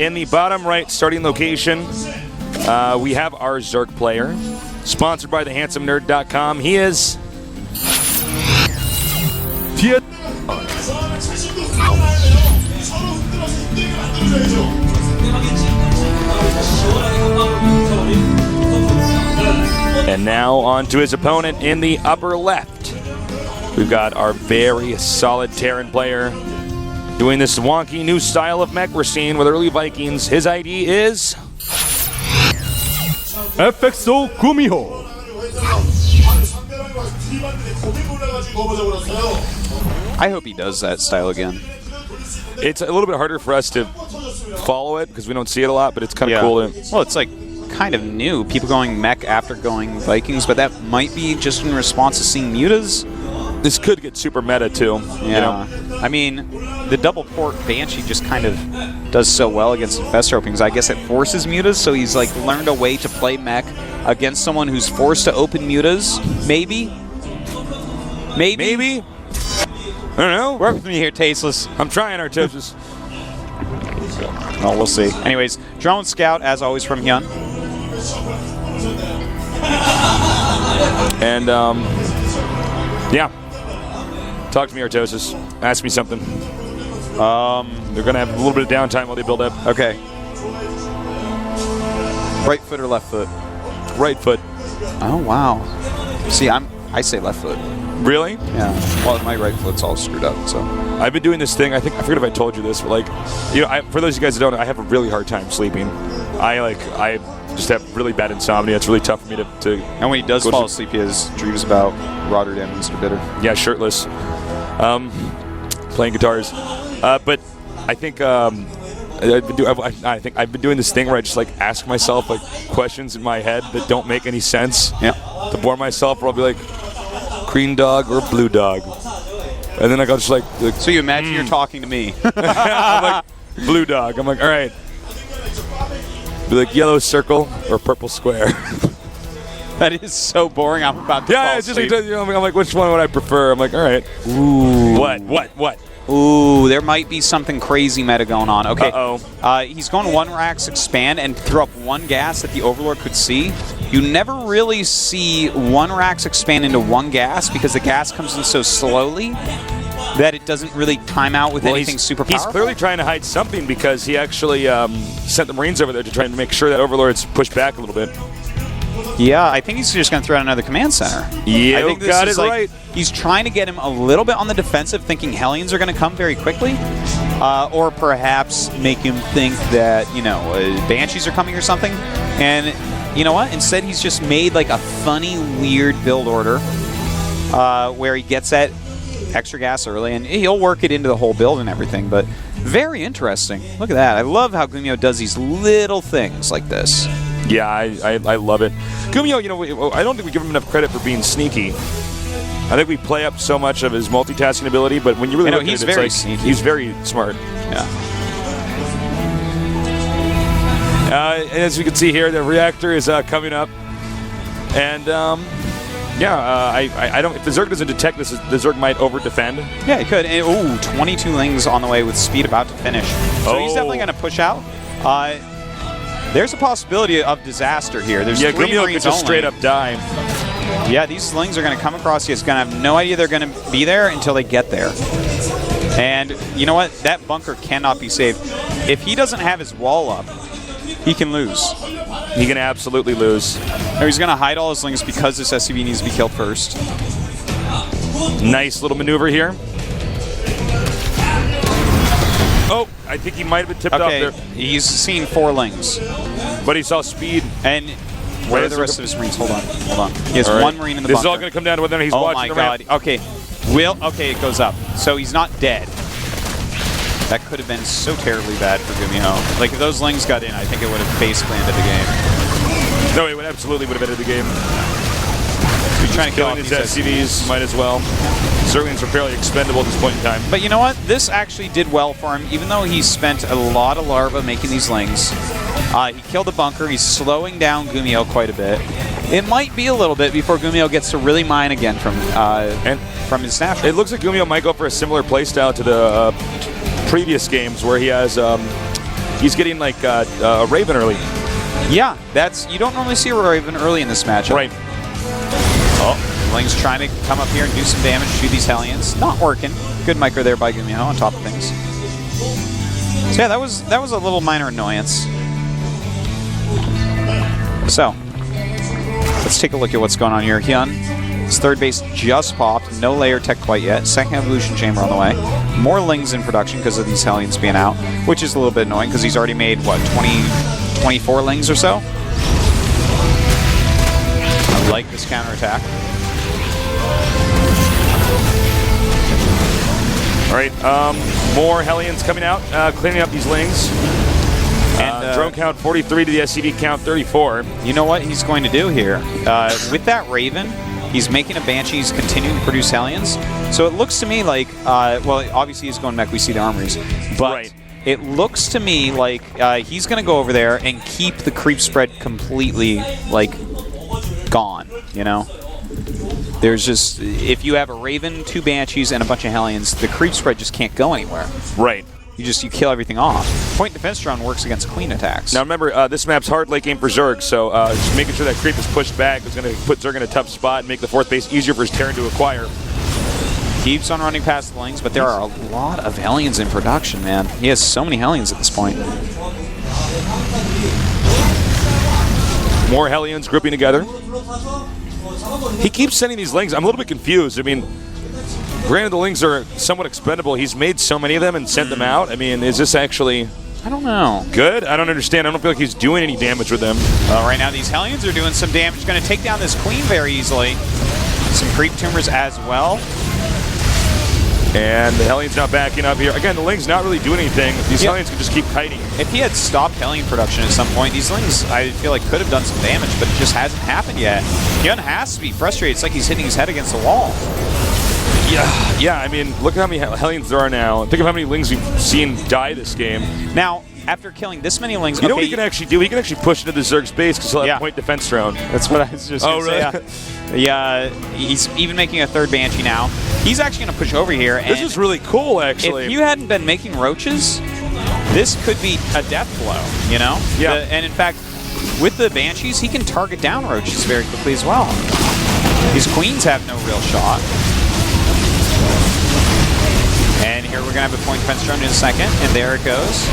in the bottom right starting location, we have our Zerk player, sponsored by thehandsomenerd.com. He is... And now on to his opponent in the upper left. We've got our very solid Terran player doing this wonky new style of mech we're seeing with early Vikings. His ID is... FXO GuMiho. I hope he does that style again. It's a little bit harder for us to follow it because we don't see it a lot, but it's kind of cool. Well, it's like kind of new. People going mech after going Vikings, but that might be just in response to seeing mutas. This could get super meta too. Yeah. You know? I mean, the double port Banshee just kind of does so well against Infestor openings. I guess it forces mutas, so he's like learned a way to play mech against someone who's forced to open mutas. Maybe. Maybe. I don't know. Work with me here, Tasteless. I'm trying, Artosis. Well, we'll see. Anyways, Drone Scout, as always, from HyuN. And, yeah. Talk to me, Artosis. Ask me something. They're going to have a little bit of downtime while they build up. Okay. Right foot or left foot? Right foot. Oh, wow. See, I say left foot. Really? Yeah. Well, my right foot's all screwed up, so. I've been doing this thing. I forget if I told you this, but like, you know, for those of you guys who don't know, I have a really hard time sleeping. I just have really bad insomnia. It's really tough for me to and when he does fall asleep, he has dreams about Rotterdam and Mr. Bitter. Yeah, shirtless. Playing guitars. But I think I've been doing this thing where I just like ask myself like questions in my head that don't make any sense. Yeah. To bore myself, or I'll be like, green dog or blue dog, and then I go just like so you imagine you're talking to me. I'm like, blue dog. I'm like, all right. Be like, yellow circle or purple square. That is so boring. I'm about to fall it's just asleep. like, you know, I'm like, which one would I prefer? I'm like, all right. Ooh. What? Ooh, there might be something crazy meta going on. Okay. Uh-oh. He's going one Rax expand and throw up one gas that the Overlord could see. You never really see one Rax expand into one gas because the gas comes in so slowly that it doesn't really time out with anything super powerful. He's clearly trying to hide something because he actually sent the Marines over there to try and make sure that Overlord's pushed back a little bit. Yeah, I think he's just going to throw out another command center. Yeah, I think this got is it like, right. He's trying to get him a little bit on the defensive, thinking Hellions are going to come very quickly. Or perhaps make him think that, you know, Banshees are coming or something. And you know what? Instead, he's just made like a funny, weird build order where he gets that extra gas early, and he'll work it into the whole build and everything. But very interesting. Look at that. I love how GuMiho does these little things like this. Yeah, I love it. GuMiho, you know, I don't think we give him enough credit for being sneaky. I think we play up so much of his multitasking ability, but when you really look at it, it's like sneaky. He's very smart. Yeah. As you can see here, the reactor is coming up, and I don't. If the Zerg doesn't detect this, the Zerg might over defend. Yeah, he could. And, ooh, 22 Lings on the way with speed about to finish. So he's definitely going to push out. There's a possibility of disaster here. There's three GuMiho Marines could just only. straight up die. Yeah, these Slings are going to come across. He's going to have no idea they're going to be there until they get there. And you know what? That bunker cannot be saved. If he doesn't have his wall up, he can lose. He can absolutely lose. Or he's going to hide all his Lings because this SCV needs to be killed first. Nice little maneuver here. Oh, I think he might have been tipped off there. He's seen 4 Lings. But he saw speed. And where are the rest of his Marines? Hold on. He has one Marine in the bunker. This is all going to come down to whether he's watching the ramp. Oh my god. Okay, it goes up. So he's not dead. That could have been so terribly bad for GuMiho. Like, if those Lings got in, I think it would have basically ended the game. No, it absolutely would have ended the game. He's trying to kill his SCVs, might as well. Zerglings are fairly expendable at this point in time. But you know what? This actually did well for him, even though he spent a lot of larva making these Lings. He killed the bunker. He's slowing down GuMiho quite a bit. It might be a little bit before GuMiho gets to really mine again from his snapshot. It looks like GuMiho might go for a similar playstyle to the previous games where he has he's getting like a Raven early. Yeah, you don't normally see a Raven early in this matchup. Right. Oh, Ling's trying to come up here and do some damage to these Hellions. Not working. Good micro there by GuMiho on top of things. So yeah, that was a little minor annoyance. So, let's take a look at what's going on here. HyuN, his third base just popped. No layer tech quite yet. Second evolution chamber on the way. More Lings in production because of these Hellions being out, which is a little bit annoying because he's already made, what, 24 Lings or so? I like this counterattack. All right, more Hellions coming out, cleaning up these Lings. And drone count 43 to the SCV count 34. You know what he's going to do here? With that Raven, he's making a Banshee. He's continuing to produce Hellions. So it looks to me like, well, obviously he's going mech. We see the armories. But right. It looks to me like he's going to go over there and keep the creep spread completely, like, gone, you know? There's just, if you have a Raven, 2 Banshees, and a bunch of Hellions, the creep spread just can't go anywhere. Right. You kill everything off. Point defense drone works against queen attacks. Now remember, this map's hard late game for Zerg, so just making sure that creep is pushed back is going to put Zerg in a tough spot and make the 4th base easier for his Terran to acquire. Keeps on running past the Lings, but there are a lot of Hellions in production, man. He has so many Hellions at this point. More Hellions grouping together. He keeps sending these Lings. I'm a little bit confused. I mean, granted, the Lings are somewhat expendable. He's made so many of them and sent them out. I mean, is this actually... I don't know. Good? I don't understand. I don't feel like he's doing any damage with them. Right now, these Hellions are doing some damage. Going to take down this Queen very easily. Some creep tumors as well. And the Hellion's not backing up here. Again, the Ling's not really doing anything. These Hellions can just keep kiting. If he had stopped Hellion production at some point, these Lings, I feel like, could have done some damage, but it just hasn't happened yet. HyuN has to be frustrated. It's like he's hitting his head against the wall. Yeah, I mean, look at how many Hellions there are now. Think of how many Lings we've seen die this game. Now, after killing this many Lings... You know what he can actually do? He can actually push into the Zerg's base because he'll have point defense drone. That's what I was just going to say. Yeah, he's even making a 3rd Banshee now. He's actually going to push over here. And this is really cool, actually. If you hadn't been making roaches, this could be a death blow, you know? Yeah. And in fact, with the Banshees, he can target down roaches very quickly as well. These Queens have no real shot. And here we're going to have a point defense drone in a second, and there it goes.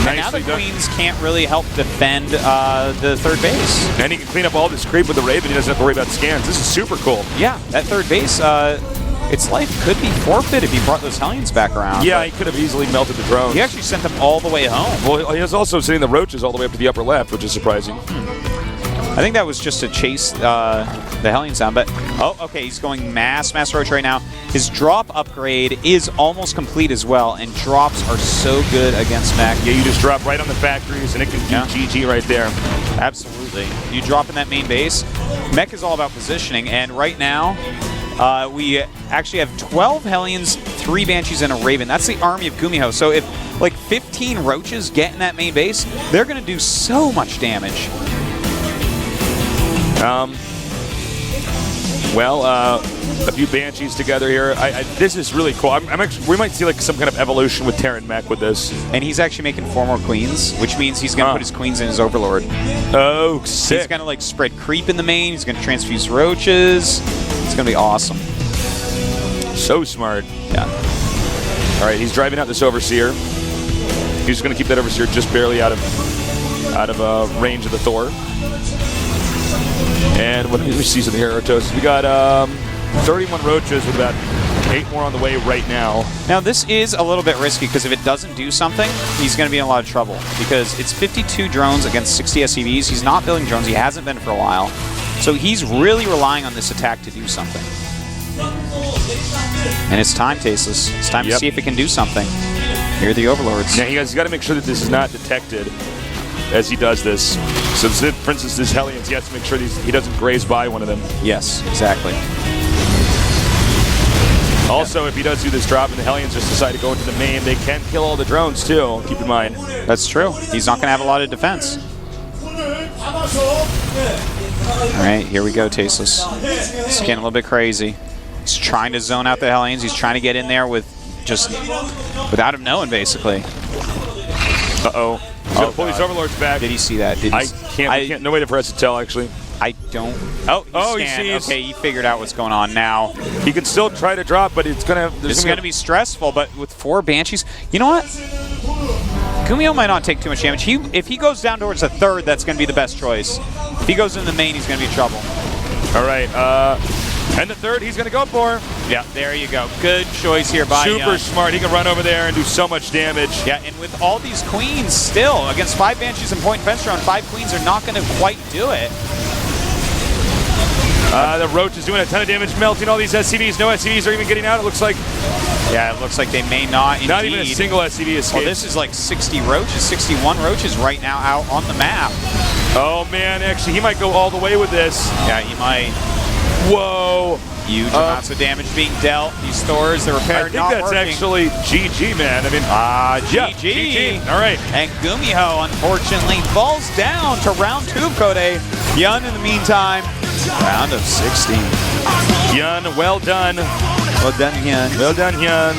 And now the Queens can't really help defend the 3rd base. And he can clean up all this creep with the Raven. He doesn't have to worry about scans. This is super cool. Yeah, that 3rd base, its life could be forfeit if he brought those Hellions back around. Yeah, he could have easily melted the drones. He actually sent them all the way home. Well, he was also sending the roaches all the way up to the upper left, which is surprising. I think that was just to chase the Hellions down, but... Oh, okay, he's going mass roach right now. His drop upgrade is almost complete as well, and drops are so good against mech. Yeah, you just drop right on the factories, and it can do GG right there. Absolutely. You drop in that main base. Mech is all about positioning, and right now, we actually have 12 Hellions, 3 Banshees, and a Raven. That's the army of GuMiho. So if, like, 15 roaches get in that main base, they're going to do so much damage. A few Banshees together here. This is really cool. We might see like some kind of evolution with Terran mech with this. And he's actually making 4 more Queens, which means he's going to put his Queens in his Overlord. Oh, sick. He's going to like spread creep in the main. He's going to transfuse roaches. It's going to be awesome. So smart. Yeah. All right, he's driving out this Overseer. He's just going to keep that Overseer just barely out of range of the Thor. And what do we see some of the Heratos? We got 31 roaches with about 8 more on the way right now. Now this is a little bit risky because if it doesn't do something, he's going to be in a lot of trouble because it's 52 drones against 60 SCVs. He's not building drones. He hasn't been for a while. So he's really relying on this attack to do something. And it's time, Tasteless. It's time to see if it can do something. Here are the Overlords. Now he's got to make sure that this is not detected as he does this. So, for instance, this Hellions, he has to make sure he doesn't graze by one of them. Yes, exactly. Also, if he does do this drop and the Hellions just decide to go into the main, they can kill all the drones, too. Keep in mind. That's true. He's not going to have a lot of defense. All right, here we go, Tasteless. It's getting a little bit crazy. He's trying to zone out the Hellions. He's trying to get in there without him knowing, basically. Uh-oh. He's going to pull these Overlords back. Did he see that? I can't. No way for us to tell, actually. I don't. He sees. Okay, he figured out what's going on now. He can still try to drop, but it's going to... This is going to be stressful, but with 4 Banshees... You know what? GuMiho might not take too much damage. If he goes down towards the 3rd, that's going to be the best choice. If he goes in the main, he's going to be in trouble. All right. And the 3rd, he's going to go for. Yeah, there you go. Good choice here by Super HyuN. smart. He can run over there and do so much damage. Yeah, and with all these queens still, against 5 Banshees and point fence round, 5 queens are not going to quite do it. The Roach is doing a ton of damage, melting all these SCVs. No SCVs are even getting out, it looks like. Yeah, it looks like they may not indeed. Not even a single SCV escape. Well, this is like 60 roaches, 61 roaches right now out on the map. Oh, man, actually, he might go all the way with this. Yeah, he might. Whoa. Huge amounts of damage being dealt. These Thors, the repair not working. I think that's actually GG, man. I mean, GG. All right. And GuMiho, unfortunately, falls down to round 2 of Code. HyuN, in the meantime, round of 16. HyuN, well done. Well done, HyuN. Well done, HyuN.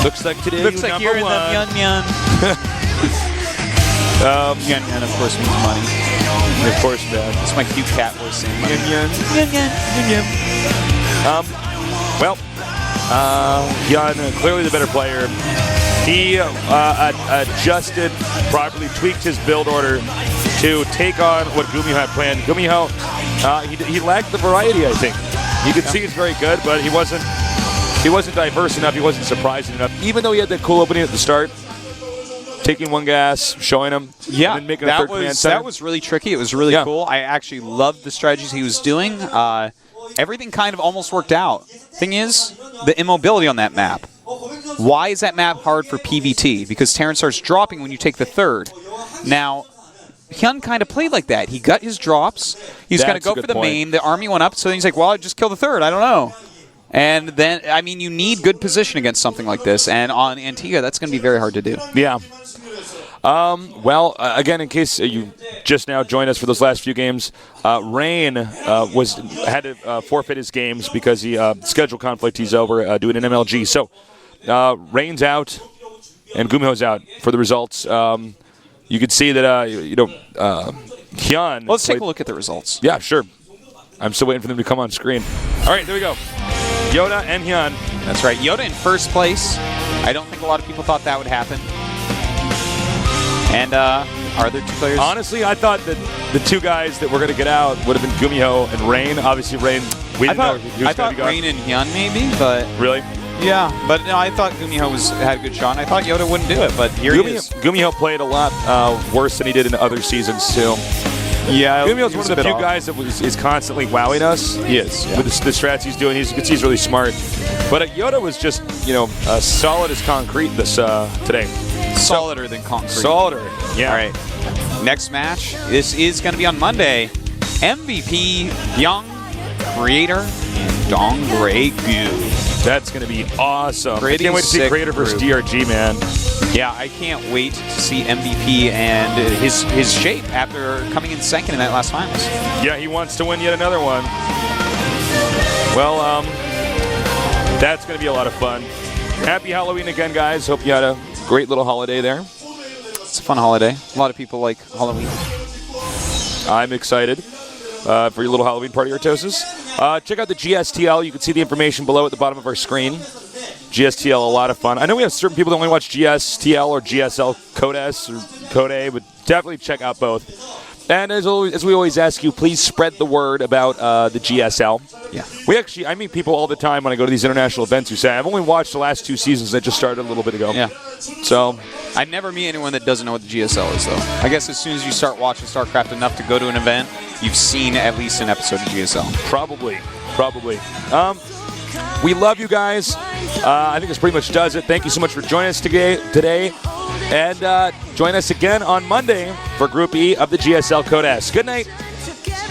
Looks like today Looks like you're in the HyuN. HyuN, of course, means money. Of course, man. That's my cute cat voice saying money. HyuN. HyuN, clearly the better player. He adjusted properly, tweaked his build order to take on what GuMiho had planned. GuMiho, he lacked the variety, I think. You could see he's very good, but he wasn't diverse enough. He wasn't surprising enough. Even though he had that cool opening at the start, taking one gas, showing him, yeah, and then making a third command center. That was really tricky. It was really cool. I actually loved the strategies he was doing. Everything kind of almost worked out. Thing is, the immobility on that map. Why is that map hard for PvT? Because Terran starts dropping when you take the 3rd. Now, HyuN kind of played like that. He got his drops. He's going to go for the main. The army went up, so then he's like, well, I'll just kill the 3rd. I don't know. And then, I mean, you need good position against something like this. And on Antigua, that's going to be very hard to do. Yeah. Again, in case you just now joined us for those last few games, Rain had to forfeit his games because he schedule conflict. He's over doing an MLG. So Rain's out and GuMiho's out for the results. You can see that HyuN. Let's take a look at the results. Yeah, sure. I'm still waiting for them to come on screen. All right, there we go. Yoda and HyuN. That's right. Yoda in first place. I don't think a lot of people thought that would happen. And are there 2 players? Honestly, I thought that the 2 guys that were going to get out would have been GuMiho and Rain. Obviously, Rain, we didn't know he was going to go. Rain and HyuN maybe, but... Really? Yeah, but no, I thought GuMiho had a good shot. I thought Yoda wouldn't do it, but here he is. GuMiho played a lot worse than he did in other seasons, too. Yeah, GuMiho's one of the few guys that is constantly wowing us. He is. Yeah. With the strats he's doing. He's really smart. But Yoda was just, solid as concrete this today. Solider than concrete. Solider, yeah. All right. Next match. This is going to be on Monday. MVP, Young, Creator, and Dongray Gu. That's going to be awesome. Pretty I can't wait to see Creator versus DRG, man. Yeah, I can't wait to see MVP and his shape after coming in second in that last finals. Yeah, he wants to win yet another one. Well, that's going to be a lot of fun. Happy Halloween again, guys. Hope you had a great little holiday there. It's a fun holiday. A lot of people like Halloween. I'm excited for your little Halloween party, Artosis. Check out the GSTL. You can see the information below at the bottom of our screen. GSTL, a lot of fun. I know we have certain people that only watch GSTL or GSL Code S or Code A, but definitely check out both. And as we always ask you, please spread the word about the GSL. Yeah. I meet people all the time when I go to these international events who say, I've only watched the last 2 seasons that just started a little bit ago. Yeah. So I never meet anyone that doesn't know what the GSL is, though. I guess as soon as you start watching StarCraft enough to go to an event, you've seen at least an episode of GSL. Probably. We love you guys. I think this pretty much does it. Thank you so much for joining us today. And join us again on Monday for Group E of the GSL Code S. Good night.